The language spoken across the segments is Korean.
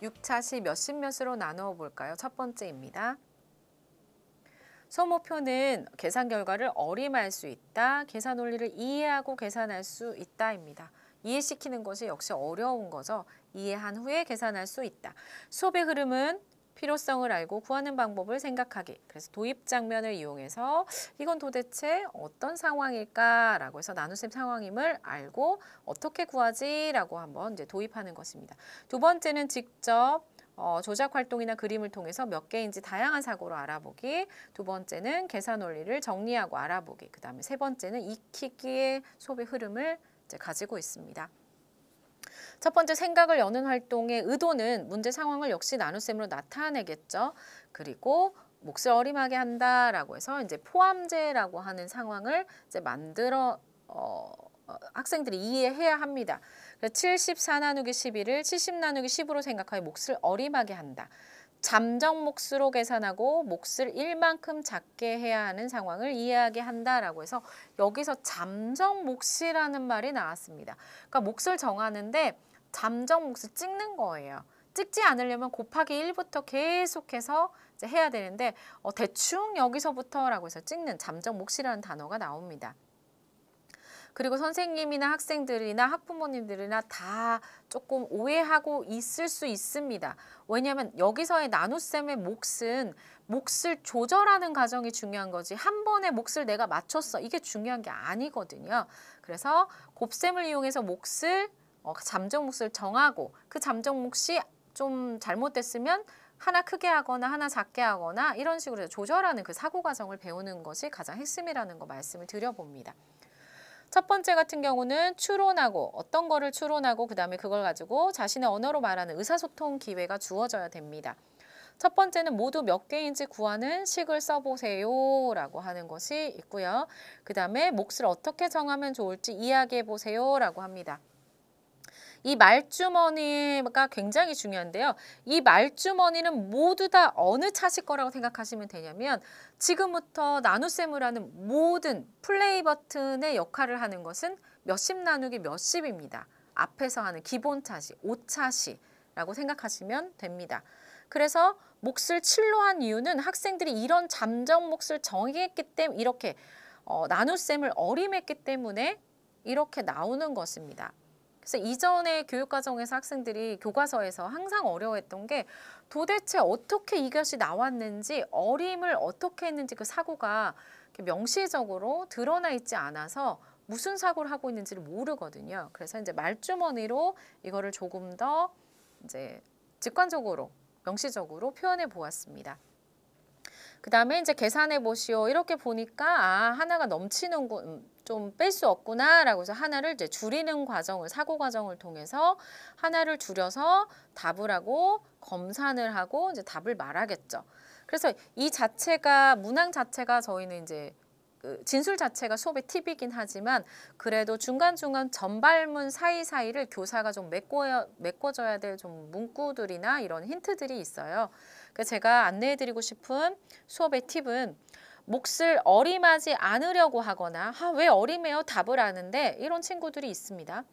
6차시 몇십 몇으로 나누어 볼까요? 첫 번째입니다. 소모표는 계산 결과를 어림할 수 있다. 계산 원리를 이해하고 계산할 수 있다입니다. 이해시키는 것이 역시 어려운 거죠. 이해한 후에 계산할 수 있다. 수업의 흐름은 필요성을 알고 구하는 방법을 생각하기. 그래서 도입 장면을 이용해서 이건 도대체 어떤 상황일까라고 해서 나눗셈 상황임을 알고 어떻게 구하지라고 한번 이제 도입하는 것입니다. 두 번째는 직접 조작 활동이나 그림을 통해서 몇 개인지 다양한 사고로 알아보기. 두 번째는 계산 원리를 정리하고 알아보기. 그 다음에 세 번째는 익히기의 수업의 흐름을 이제 가지고 있습니다. 첫 번째 생각을 여는 활동의 의도는 문제 상황을 역시 나눗셈으로 나타내겠죠. 그리고 몫을 어림하게 한다라고 해서 이제 포함제라고 하는 상황을 이제 만들어 학생들이 이해해야 합니다. 74 나누기 11을 70 나누기 10으로 생각하여 몫을 어림하게 한다. 잠정 몫으로 계산하고 몫을 1만큼 작게 해야 하는 상황을 이해하게 한다라고 해서 여기서 잠정 몫이라는 말이 나왔습니다. 그러니까 몫을 정하는데 잠정 몫을 찍는 거예요. 찍지 않으려면 곱하기 1부터 계속해서 이제 해야 되는데 대충 여기서부터라고 해서 찍는 잠정 몫이라는 단어가 나옵니다. 그리고 선생님이나 학생들이나 학부모님들이나 다 조금 오해하고 있을 수 있습니다. 왜냐하면 여기서의 나눗셈의 몫은 몫을 조절하는 과정이 중요한 거지 한 번에 몫을 내가 맞췄어 이게 중요한 게 아니거든요. 그래서 곱셈을 이용해서 몫을 잠정 몫을 정하고 그 잠정 몫이 좀 잘못됐으면 하나 크게 하거나 하나 작게 하거나 이런 식으로 조절하는 그 사고 과정을 배우는 것이 가장 핵심이라는 거 말씀을 드려봅니다. 첫 번째 같은 경우는 추론하고 어떤 거를 추론하고 그다음에 그걸 가지고 자신의 언어로 말하는 의사소통 기회가 주어져야 됩니다. 첫 번째는 모두 몇 개인지 구하는 식을 써보세요 라고 하는 것이 있고요. 그 다음에 몫을 어떻게 정하면 좋을지 이야기해 보세요 라고 합니다. 이 말주머니가 굉장히 중요한데요. 이 말주머니는 모두 다 어느 차식 거라고 생각하시면 되냐면 지금부터 나눗셈을 하는 모든 플레이 버튼의 역할을 하는 것은 몇십 나누기 몇십입니다. 앞에서 하는 기본 차식, 5차식이라고 생각하시면 됩니다. 그래서 몫을 7로 한 이유는 학생들이 이런 잠정 몫을 정했기 때문에 이렇게 나눗셈을 어림했기 때문에 이렇게 나오는 것입니다. 그래서 이전의 교육과정에서 학생들이 교과서에서 항상 어려워했던 게 도대체 어떻게 이것이 나왔는지 어림을 어떻게 했는지 그 사고가 명시적으로 드러나 있지 않아서 무슨 사고를 하고 있는지를 모르거든요. 그래서 이제 말주머니로 이거를 조금 더 이제 직관적으로 명시적으로 표현해 보았습니다. 그 다음에 이제 계산해 보시오. 이렇게 보니까 하나가 넘치는군. 좀 뺄 수 없구나 라고 해서 하나를 이제 줄이는 과정을 사고 과정을 통해서 하나를 줄여서 답을 하고 검산을 하고 이제 답을 말하겠죠. 그래서 이 자체가 문항 자체가 저희는 이제 진술 자체가 수업의 팁이긴 하지만 그래도 중간중간 전발문 사이사이를 교사가 좀 메꿔줘야 될 좀 문구들이나 이런 힌트들이 있어요. 그래서 제가 안내해드리고 싶은 수업의 팁은 몫을 어림하지 않으려고 하거나 왜 어림해요? 답을 아는데 이런 친구들이 있습니다.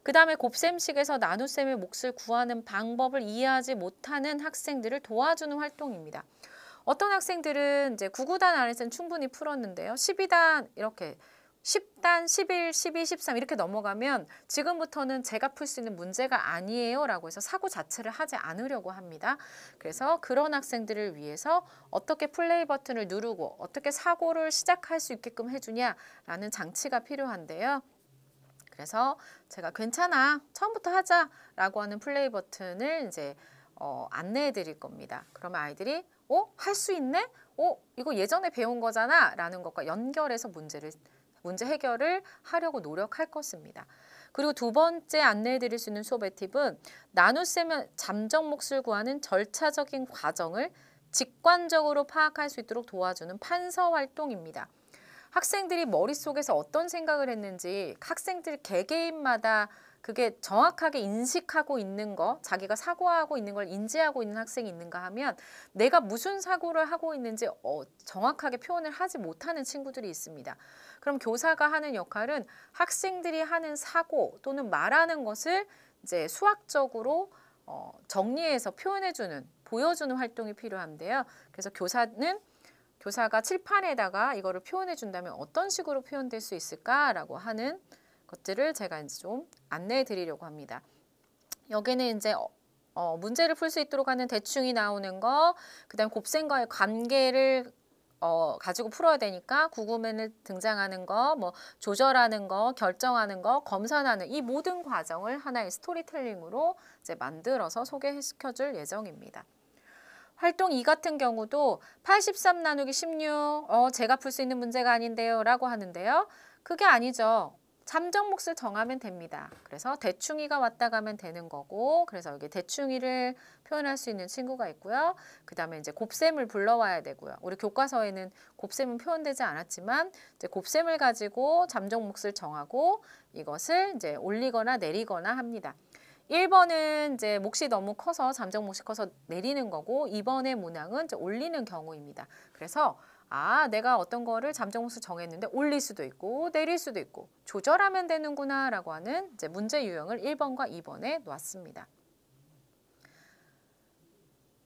그 다음에 곱셈식에서 나눗셈의 몫을 구하는 방법을 이해하지 못하는 학생들을 도와주는 활동입니다. 어떤 학생들은 이제 9구단 안에서는 충분히 풀었는데요. 12단 이렇게 10단, 11, 12, 13 이렇게 넘어가면 지금부터는 제가 풀 수 있는 문제가 아니에요 라고 해서 사고 자체를 하지 않으려고 합니다. 그래서 그런 학생들을 위해서 어떻게 플레이 버튼을 누르고 어떻게 사고를 시작할 수 있게끔 해주냐라는 장치가 필요한데요. 그래서 제가 괜찮아 처음부터 하자 라고 하는 플레이 버튼을 이제 안내해 드릴 겁니다. 그러면 아이들이 할 수 있네? 이거 예전에 배운 거잖아 라는 것과 연결해서 문제 해결을 하려고 노력할 것입니다. 그리고 두 번째 안내해 드릴 수 있는 수업의 팁은 나눗셈의 잠정 몫을 구하는 절차적인 과정을 직관적으로 파악할 수 있도록 도와주는 판서 활동입니다. 학생들이 머릿속에서 어떤 생각을 했는지 학생들 개개인마다 그게 정확하게 인식하고 있는 거, 자기가 사고하고 있는 걸 인지하고 있는 학생이 있는가 하면 내가 무슨 사고를 하고 있는지 정확하게 표현을 하지 못하는 친구들이 있습니다. 그럼 교사가 하는 역할은 학생들이 하는 사고 또는 말하는 것을 이제 수학적으로 정리해서 표현해주는, 보여주는 활동이 필요한데요. 그래서 교사가 칠판에다가 이거를 표현해준다면 어떤 식으로 표현될 수 있을까라고 하는 것들을 제가 이제 좀 안내해 드리려고 합니다. 여기는 이제 문제를 풀 수 있도록 하는 대충이 나오는 거, 그다음 곱셈과의 관계를 가지고 풀어야 되니까 구구문을 등장하는 거, 뭐 조절하는 거, 결정하는 거, 검산하는 이 모든 과정을 하나의 스토리텔링으로 이제 만들어서 소개시켜줄 예정입니다. 활동 2 같은 경우도 83 나누기 16, 제가 풀 수 있는 문제가 아닌데요 라고 하는데요. 그게 아니죠. 잠정 몫을 정하면 됩니다. 그래서 대충이가 왔다 가면 되는 거고, 그래서 여기 대충이를 표현할 수 있는 친구가 있고요. 그 다음에 이제 곱셈을 불러와야 되고요. 우리 교과서에는 곱셈은 표현되지 않았지만 이제 곱셈을 가지고 잠정 몫을 정하고 이것을 이제 올리거나 내리거나 합니다. 1번은 이제 몫이 너무 커서 잠정 몫이 커서 내리는 거고 2번의 문항은 이제 올리는 경우입니다. 그래서 내가 어떤 거를 잠정 몫을 정했는데 올릴 수도 있고 내릴 수도 있고 조절하면 되는구나 라고 하는 이제 문제 유형을 1번과 2번에 놓았습니다.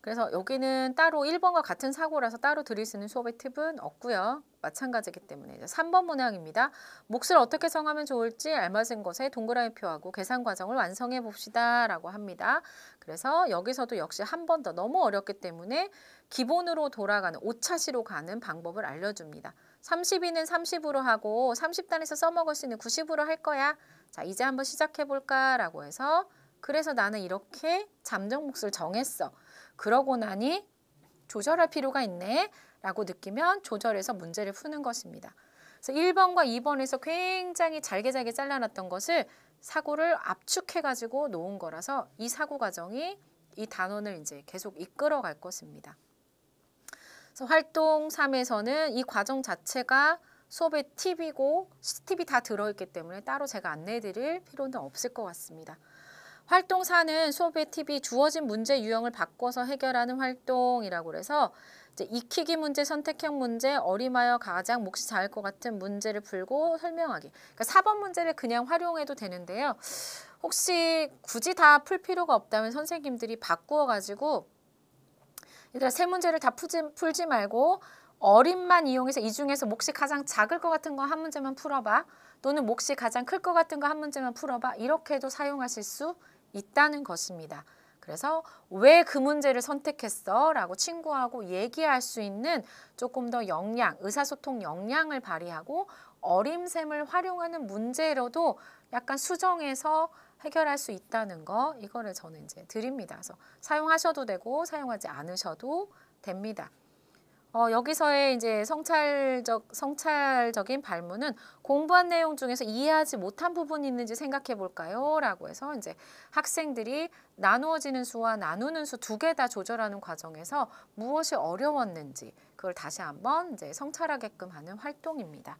그래서 여기는 따로 1번과 같은 사고라서 따로 드릴 수 있는 수업의 팁은 없고요. 마찬가지이기 때문에 이제 3번 문항입니다. 몫을 어떻게 정하면 좋을지 알맞은 것에 동그라미 표하고 계산 과정을 완성해 봅시다 라고 합니다. 그래서 여기서도 역시 한 번 더 너무 어렵기 때문에 기본으로 돌아가는 5차시로 가는 방법을 알려줍니다. 32는 30으로 하고 30단에서 써먹을 수 있는 90으로 할 거야. 자, 이제 한번 시작해 볼까 라고 해서 그래서 나는 이렇게 잠정 몫을 정했어. 그러고 나니 조절할 필요가 있네 라고 느끼면 조절해서 문제를 푸는 것입니다. 그래서 1번과 2번에서 굉장히 잘게 잘라놨던 것을 사고를 압축해 가지고 놓은 거라서 이 사고 과정이 이 단원을 이제 계속 이끌어 갈 것입니다. 그래서 활동 3에서는 이 과정 자체가 수업의 팁이고 팁이 다 들어있기 때문에 따로 제가 안내해 드릴 필요는 없을 것 같습니다. 활동 4는 수업의 팁이 주어진 문제 유형을 바꿔서 해결하는 활동이라고 해서 이제 익히기 문제, 선택형 문제, 어림하여 가장 몫이 작을 것 같은 문제를 풀고 설명하기. 그러니까 4번 문제를 그냥 활용해도 되는데요. 혹시 굳이 다 풀 필요가 없다면 선생님들이 바꾸어 가지고 얘들아 세 문제를 다 풀지 말고 어림만 이용해서 이 중에서 몫이 가장 작을 것 같은 거 한 문제만 풀어봐. 또는 몫이 가장 클 것 같은 거 한 문제만 풀어봐. 이렇게도 사용하실 수 있다는 것입니다. 그래서 왜 그 문제를 선택했어? 라고 친구하고 얘기할 수 있는 조금 더 의사소통 역량을 발휘하고 어림셈을 활용하는 문제로도 약간 수정해서 해결할 수 있다는 거, 이거를 저는 이제 드립니다. 그래서 사용하셔도 되고 사용하지 않으셔도 됩니다. 여기서의 이제 성찰적인 발문은 공부한 내용 중에서 이해하지 못한 부분이 있는지 생각해 볼까요? 라고 해서 이제 학생들이 나누어지는 수와 나누는 수 두 개 다 조절하는 과정에서 무엇이 어려웠는지 그걸 다시 한번 이제 성찰하게끔 하는 활동입니다.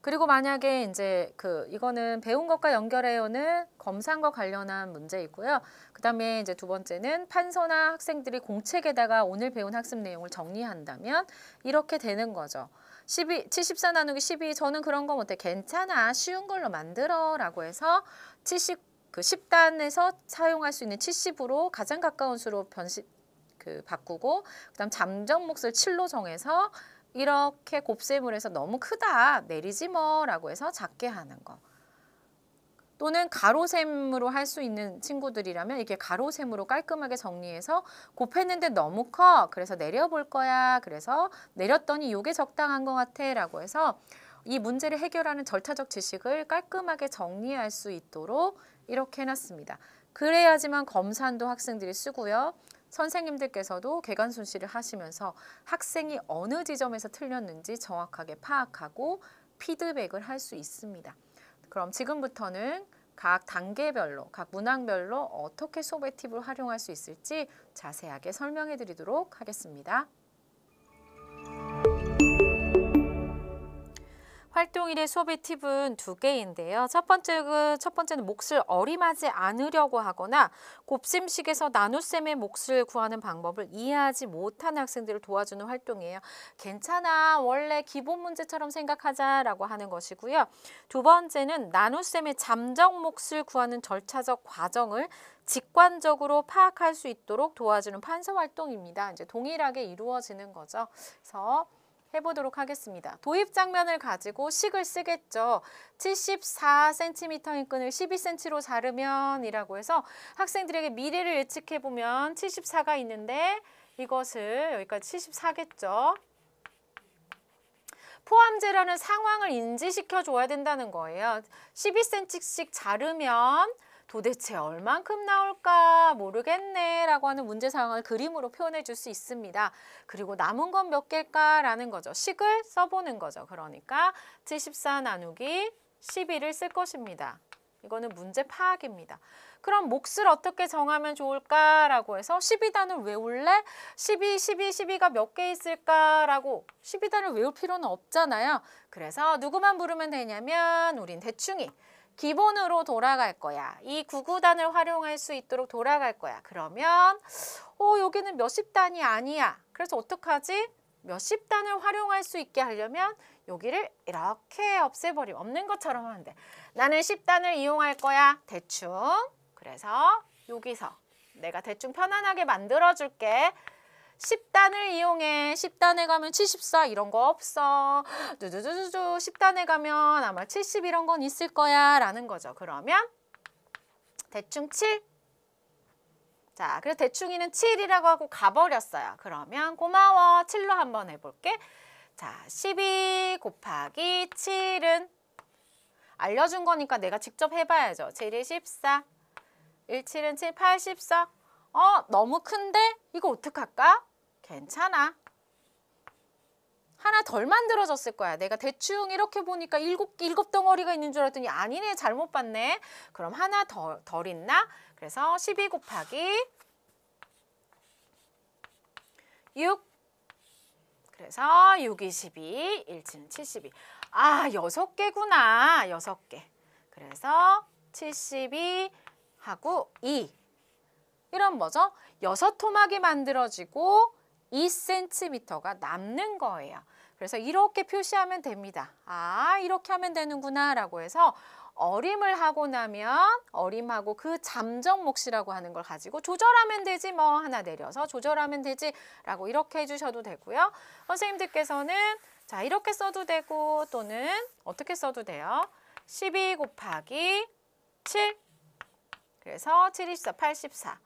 그리고 만약에 이제 이거는 배운 것과 연결해요는 검사과 관련한 문제이고요. 그다음에 이제 두 번째는 판서나 학생들이 공책에다가 오늘 배운 학습 내용을 정리한다면 이렇게 되는 거죠. 74 나누기 12 저는 그런 거 못해. 괜찮아. 쉬운 걸로 만들어 라고 해서 10단에서 사용할 수 있는 70으로 가장 가까운 수로 바꾸고 그다음 잠정 몫을 7로 정해서 이렇게 곱셈을 해서 너무 크다 내리지 뭐 라고 해서 작게 하는 거. 또는 가로셈으로 할 수 있는 친구들이라면 이렇게 가로셈으로 깔끔하게 정리해서 곱했는데 너무 커. 그래서 내려볼 거야. 그래서 내렸더니 이게 적당한 것 같아 라고 해서 이 문제를 해결하는 절차적 지식을 깔끔하게 정리할 수 있도록 이렇게 해놨습니다. 그래야지만 검산도 학생들이 쓰고요. 선생님들께서도 객관 순시를 하시면서 학생이 어느 지점에서 틀렸는지 정확하게 파악하고 피드백을 할 수 있습니다. 그럼 지금부터는 각 단계별로, 각 문항별로 어떻게 수업의 팁을 활용할 수 있을지 자세하게 설명해 드리도록 하겠습니다. 활동일의 수업의 팁은 두 개인데요. 첫 번째는 몫을 어림하지 않으려고 하거나 곱셈식에서 나눗셈의 몫을 구하는 방법을 이해하지 못하는 학생들을 도와주는 활동이에요. 괜찮아, 원래 기본 문제처럼 생각하자라고 하는 것이고요. 두 번째는 나눗셈의 잠정 몫을 구하는 절차적 과정을 직관적으로 파악할 수 있도록 도와주는 판서 활동입니다. 이제 동일하게 이루어지는 거죠. 그래서 해보도록 하겠습니다. 도입 장면을 가지고 식을 쓰겠죠. 74cm인 끈을 12cm로 자르면 이라고 해서 학생들에게 미래를 예측해보면 74가 있는데 이것을 여기까지 74겠죠. 포함재라는 상황을 인지시켜 줘야 된다는 거예요. 12cm씩 자르면 도대체 얼만큼 나올까 모르겠네 라고 하는 문제 상황을 그림으로 표현해 줄 수 있습니다. 그리고 남은 건 몇 개일까 라는 거죠. 식을 써보는 거죠. 그러니까 74 나누기 12를 쓸 것입니다. 이거는 문제 파악입니다. 그럼 몫을 어떻게 정하면 좋을까라고 해서 12단을 외울래? 12가 몇 개 있을까라고 12단을 외울 필요는 없잖아요. 그래서 누구만 부르면 되냐면 우린 대충이 기본으로 돌아갈 거야. 이 구구단을 활용할 수 있도록 돌아갈 거야. 그러면 여기는 몇십 단이 아니야. 그래서 어떡하지? 몇십 단을 활용할 수 있게 하려면 여기를 이렇게 없애버리면 없는 것처럼 하면 돼. 나는 10단을 이용할 거야. 대충. 그래서 여기서 내가 대충 편안하게 만들어줄게. 10단을 이용해. 10단에 가면 74 이런 거 없어. 두두두두두 10단에 가면 아마 70 이런 건 있을 거야 라는 거죠. 그러면 대충 7. 자, 그래서 대충이는 7이라고 하고 가버렸어요. 그러면 고마워. 7로 한번 해볼게. 자, 12 곱하기 7은 알려준 거니까 내가 직접 해봐야죠. 7이 14. 17은 7, 84. 너무 큰데? 이거 어떡할까? 괜찮아. 하나 덜 만들어졌을 거야. 내가 대충 이렇게 보니까 일곱 덩어리가 있는 줄 알았더니 아니네. 잘못 봤네. 그럼 하나 덜 있나? 그래서 12 곱하기 6. 그래서 6이 12, 17은 72. 6개구나. 6개. 그래서 72 하고 2. 이런 뭐죠? 6토막이 만들어지고 2cm가 남는 거예요. 그래서 이렇게 표시하면 됩니다. 이렇게 하면 되는구나 라고 해서 어림을 하고 나면 어림하고 그 잠정 몫이라고 하는 걸 가지고 조절하면 되지 뭐 하나 내려서 조절하면 되지 라고 이렇게 해주셔도 되고요. 선생님들께서는 자 이렇게 써도 되고 또는 어떻게 써도 돼요. 12 곱하기 7 그래서 7, 24, 84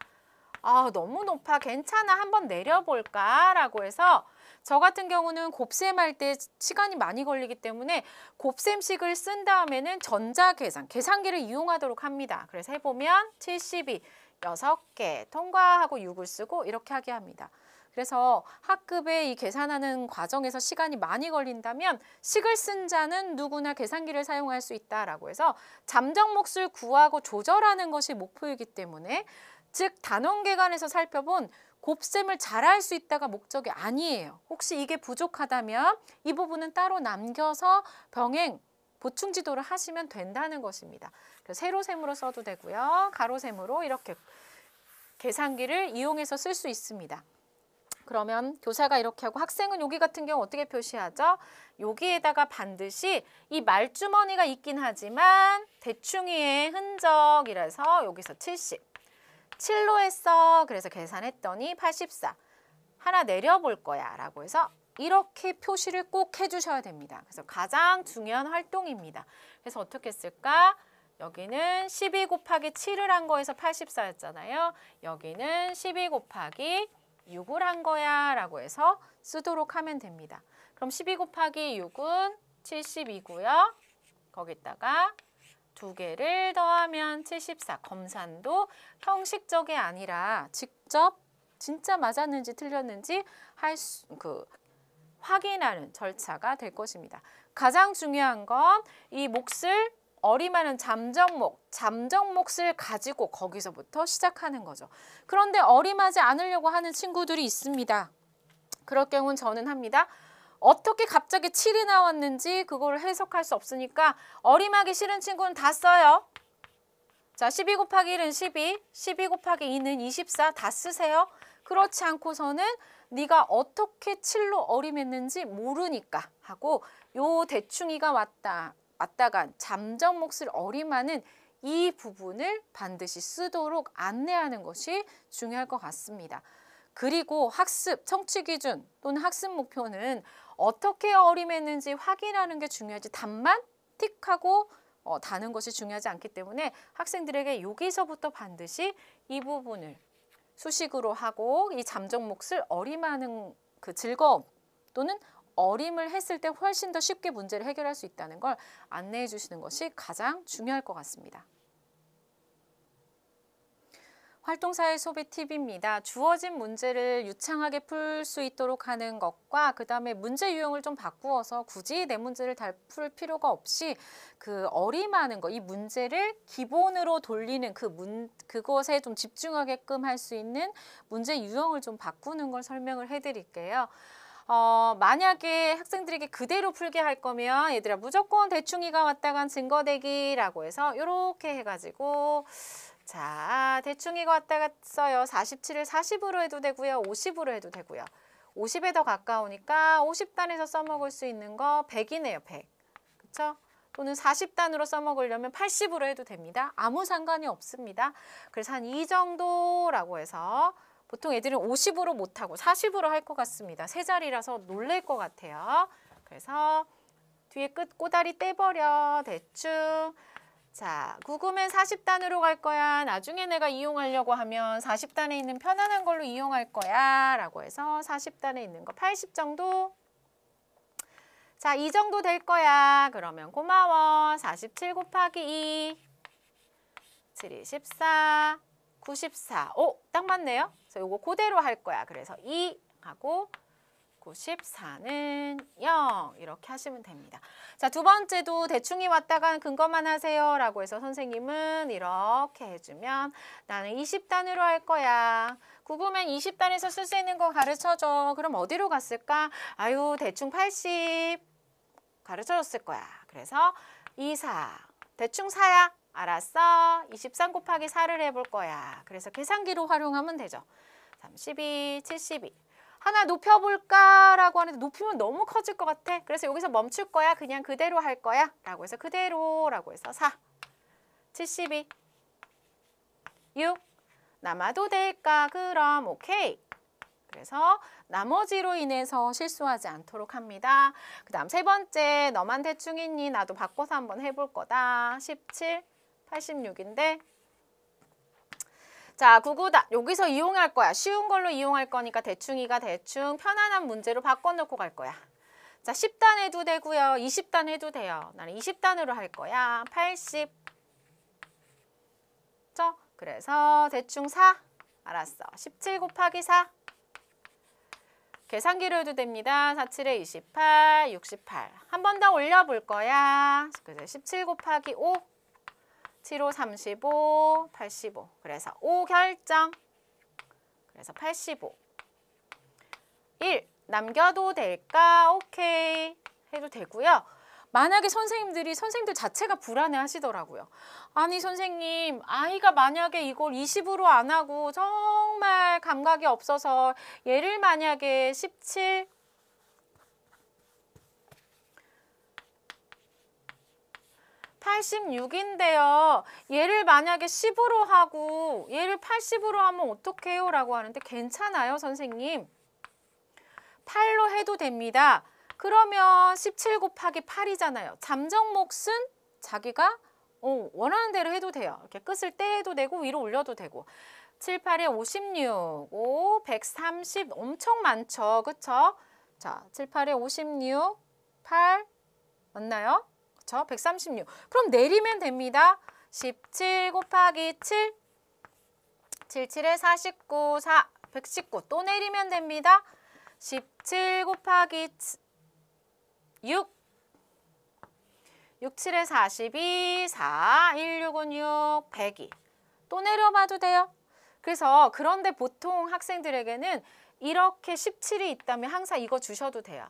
너무 높아 괜찮아 한번 내려볼까 라고 해서 저 같은 경우는 곱셈할 때 시간이 많이 걸리기 때문에 곱셈식을 쓴 다음에는 전자계산, 계산기를 이용하도록 합니다. 그래서 해보면 72, 6개 통과하고 6을 쓰고 이렇게 하게 합니다. 그래서 학급에 이 계산하는 과정에서 시간이 많이 걸린다면 식을 쓴 자는 누구나 계산기를 사용할 수 있다라고 해서 잠정 몫을 구하고 조절하는 것이 목표이기 때문에 즉 단원계관에서 살펴본 곱셈을 잘할 수 있다가 목적이 아니에요. 혹시 이게 부족하다면 이 부분은 따로 남겨서 병행, 보충 지도를 하시면 된다는 것입니다. 그래서 세로셈으로 써도 되고요. 가로셈으로 이렇게 계산기를 이용해서 쓸 수 있습니다. 그러면 교사가 이렇게 하고 학생은 여기 같은 경우 어떻게 표시하죠? 여기에다가 반드시 이 말주머니가 있긴 하지만 대충이의 흔적이라서 여기서 70. 7로 했어. 그래서 계산했더니 84. 하나 내려볼 거야 라고 해서 이렇게 표시를 꼭 해주셔야 됩니다. 그래서 가장 중요한 활동입니다. 그래서 어떻게 쓸까? 여기는 12 곱하기 7을 한 거에서 84였잖아요. 여기는 12 곱하기 6을 한 거야 라고 해서 쓰도록 하면 됩니다. 그럼 12 곱하기 6은 72고요. 거기다가 2개를 더하면 74. 검산도 형식적이 아니라 직접 진짜 맞았는지 틀렸는지 확인하는 절차가 될 것입니다. 가장 중요한 건 이 몫을 어림하는 잠정 몫을 가지고 거기서부터 시작하는 거죠. 그런데 어림하지 않으려고 하는 친구들이 있습니다. 그럴 경우는 저는 합니다. 어떻게 갑자기 7이 나왔는지 그걸 해석할 수 없으니까 어림하기 싫은 친구는 다 써요. 자, 12 곱하기 1은 12, 12 곱하기 2는 24 다 쓰세요. 그렇지 않고서는 네가 어떻게 7로 어림했는지 모르니까 하고 요 대충이가 왔다간 잠정 몫을 어림하는 이 부분을 반드시 쓰도록 안내하는 것이 중요할 것 같습니다. 그리고 학습, 청취 기준 또는 학습 목표는 어떻게 어림했는지 확인하는 게 중요하지 답만 틱하고 다는 것이 중요하지 않기 때문에 학생들에게 여기서부터 반드시 이 부분을 수식으로 하고 이 잠정 몫을 어림하는 그 즐거움 또는 어림을 했을 때 훨씬 더 쉽게 문제를 해결할 수 있다는 걸 안내해 주시는 것이 가장 중요할 것 같습니다. 활동사회 소비 팁입니다. 주어진 문제를 유창하게 풀 수 있도록 하는 것과 그 다음에 문제 유형을 좀 바꾸어서 굳이 내 문제를 다 풀 필요가 없이 그 어림하는 거, 이 문제를 기본으로 돌리는 그것에 좀 집중하게끔 할 수 있는 문제 유형을 좀 바꾸는 걸 설명을 해드릴게요. 만약에 학생들에게 그대로 풀게 할 거면 얘들아 무조건 대충이가 왔다간 증거대기라고 해서 이렇게 해가지고 자, 대충이가 왔다 갔어요. 47을 40으로 해도 되고요. 50으로 해도 되고요. 50에 더 가까우니까 50단에서 써먹을 수 있는 거 100이네요. 100. 그쵸? 또는 40단으로 써먹으려면 80으로 해도 됩니다. 아무 상관이 없습니다. 그래서 한 이 정도라고 해서 보통 애들은 50으로 못하고 40으로 할 것 같습니다. 세 자리라서 놀랄 것 같아요. 그래서 뒤에 끝 꼬다리 떼버려. 대충. 자, 구구면 40단으로 갈 거야. 나중에 내가 이용하려고 하면 40단에 있는 편안한 걸로 이용할 거야. 라고 해서 40단에 있는 거 80 정도. 자, 이 정도 될 거야. 그러면 고마워. 47 곱하기 2. 7이 14. 94. 오, 딱 맞네요. 그래서 요거 그대로 할 거야. 그래서 2 하고 94는 0 이렇게 하시면 됩니다. 자, 두 번째도 대충이 왔다간 근거만 하세요 라고 해서 선생님은 이렇게 해주면 나는 20단으로 할 거야. 구구면 20단에서 쓸 수 있는 거 가르쳐줘. 그럼 어디로 갔을까? 아유, 대충 80 가르쳐줬을 거야. 그래서 24 대충 4야. 알았어. 23 곱하기 4를 해볼 거야. 그래서 계산기로 활용하면 되죠. 32, 72 하나 높여볼까? 라고 하는데 높이면 너무 커질 것 같아. 그래서 여기서 멈출 거야. 그냥 그대로 할 거야. 라고 해서 그대로라고 해서 4, 72, 6 남아도 될까? 그럼 오케이. 그래서 나머지로 인해서 실수하지 않도록 합니다. 그 다음 세 번째 너만 대충 있니? 나도 바꿔서 한번 해볼 거다. 17, 86인데 자, 구구다. 여기서 이용할 거야. 쉬운 걸로 이용할 거니까 대충이가 대충 편안한 문제로 바꿔놓고 갈 거야. 자, 10단 해도 되고요. 20단 해도 돼요. 나는 20단으로 할 거야. 80. 그래서 대충 4. 알았어. 17 곱하기 4. 계산기로 해도 됩니다. 47에 28, 68. 한 번 더 올려볼 거야. 그래서 17 곱하기 5. 7호 35, 85. 그래서 5 결정. 그래서 85. 1. 남겨도 될까? 오케이. 해도 되고요. 만약에 선생님들 자체가 불안해 하시더라고요. 아니 선생님, 아이가 만약에 이걸 20으로 안 하고 정말 감각이 없어서 얘를 만약에 17, 86인데요. 얘를 만약에 10으로 하고 얘를 80으로 하면 어떡해요? 라고 하는데 괜찮아요, 선생님. 8로 해도 됩니다. 그러면 17 곱하기 8이잖아요. 잠정 몫은 자기가 원하는 대로 해도 돼요. 이렇게 끝을 떼도 되고 위로 올려도 되고. 7, 8에 56, 5, 130 엄청 많죠. 그쵸? 자, 7, 8에 56, 8 맞나요? 그쵸? 136. 그럼 내리면 됩니다. 17 곱하기 7, 7, 7에 49, 4, 119. 또 내리면 됩니다. 17 곱하기 6, 6, 7에 42, 4, 1, 6은 6, 102. 또 내려봐도 돼요. 그래서 그런데 보통 학생들에게는 이렇게 17이 있다면 항상 이거 주셔도 돼요.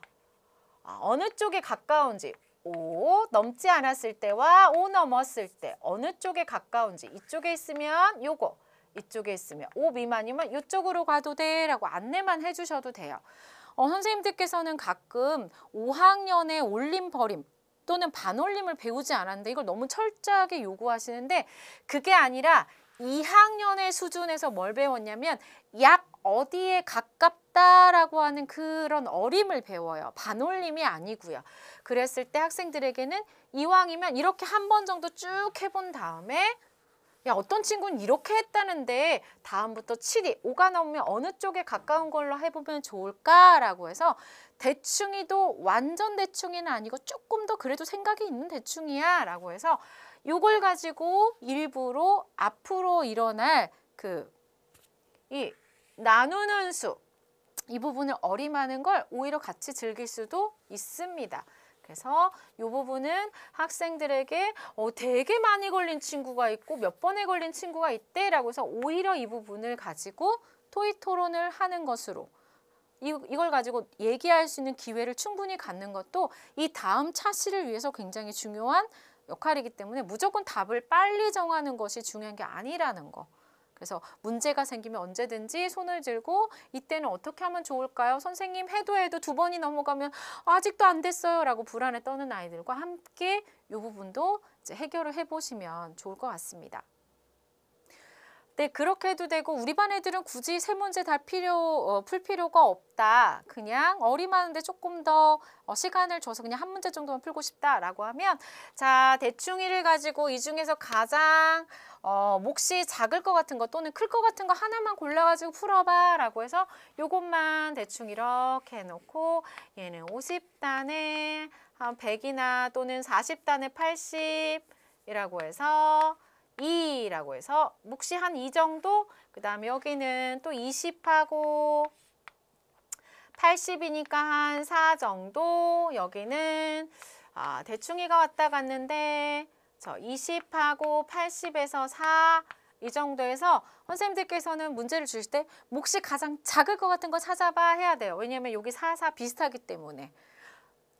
어느 쪽에 가까운지 5 넘지 않았을 때와 5 넘었을 때 어느 쪽에 가까운지 이쪽에 있으면 요거 이쪽에 있으면 5 미만이면 이쪽으로 가도 돼 라고 안내만 해주셔도 돼요. 선생님들께서는 가끔 5학년의 올림버림 또는 반올림을 배우지 않았는데 이걸 너무 철저하게 요구하시는데 그게 아니라 2학년의 수준에서 뭘 배웠냐면 약 어디에 가깝다라고 하는 그런 어림을 배워요. 반올림이 아니고요. 그랬을 때 학생들에게는 이왕이면 이렇게 한 번 정도 쭉 해본 다음에 야, 어떤 친구는 이렇게 했다는데 다음부터 7이 5가 넘으면 어느 쪽에 가까운 걸로 해보면 좋을까라고 해서 대충이도 완전 대충이는 아니고 조금 더 그래도 생각이 있는 대충이야 라고 해서 요걸 가지고 일부러 앞으로 일어날 이 나누는 수, 이 부분을 어림하는 걸 오히려 같이 즐길 수도 있습니다. 그래서 이 부분은 학생들에게 되게 많이 걸린 친구가 있고 몇 번에 걸린 친구가 있대라고 해서 오히려 이 부분을 가지고 토익 토론을 하는 것으로 이걸 가지고 얘기할 수 있는 기회를 충분히 갖는 것도 이 다음 차시를 위해서 굉장히 중요한 역할이기 때문에 무조건 답을 빨리 정하는 것이 중요한 게 아니라는 거. 그래서 문제가 생기면 언제든지 손을 들고 이때는 어떻게 하면 좋을까요? 선생님 해도 두 번이 넘어가면 아직도 안 됐어요 라고 불안에 떠는 아이들과 함께 이 부분도 이제 해결을 해보시면 좋을 것 같습니다. 네, 그렇게 해도 되고 우리 반 애들은 굳이 세 문제 다 풀 필요가 없다. 그냥 어림하는데 조금 더 시간을 줘서 그냥 한 문제 정도만 풀고 싶다라고 하면 자, 대충이를 가지고 이 중에서 가장 몫이 작을 것 같은 거 또는 클 것 같은 거 하나만 골라가지고 풀어봐 라고 해서 요것만 대충 이렇게 해놓고 얘는 50단에 한 100이나 또는 40단에 80이라고 해서 2라고 해서 몫이 한 이 정도, 그 다음에 여기는 또 20하고 80이니까 한 4 정도, 여기는 대충이가 왔다 갔는데 20하고 80에서 4 이 정도에서 선생님들께서는 문제를 주실 때 몫이 가장 작을 것 같은 거 찾아봐 해야 돼요. 왜냐하면 여기 4, 4 비슷하기 때문에.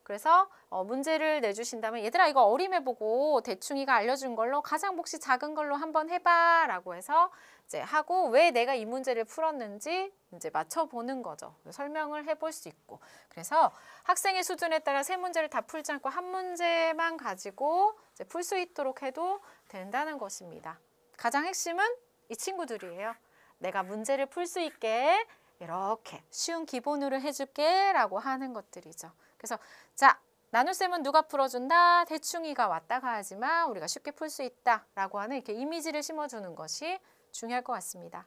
그래서 문제를 내주신다면 얘들아 이거 어림해보고 대충이가 알려준 걸로 가장 몫이 작은 걸로 한번 해봐 라고 해서 이제 하고 왜 내가 이 문제를 풀었는지 이제 맞춰보는 거죠. 설명을 해볼 수 있고. 그래서 학생의 수준에 따라 세 문제를 다 풀지 않고 한 문제만 가지고 풀 수 있도록 해도 된다는 것입니다. 가장 핵심은 이 친구들이에요. 내가 문제를 풀 수 있게 이렇게 쉬운 기본으로 해줄게 라고 하는 것들이죠. 그래서 자, 나눗셈은 누가 풀어준다? 대충이가 왔다 가야지만 우리가 쉽게 풀 수 있다 라고 하는 이렇게 이미지를 심어주는 것이 중요할 것 같습니다.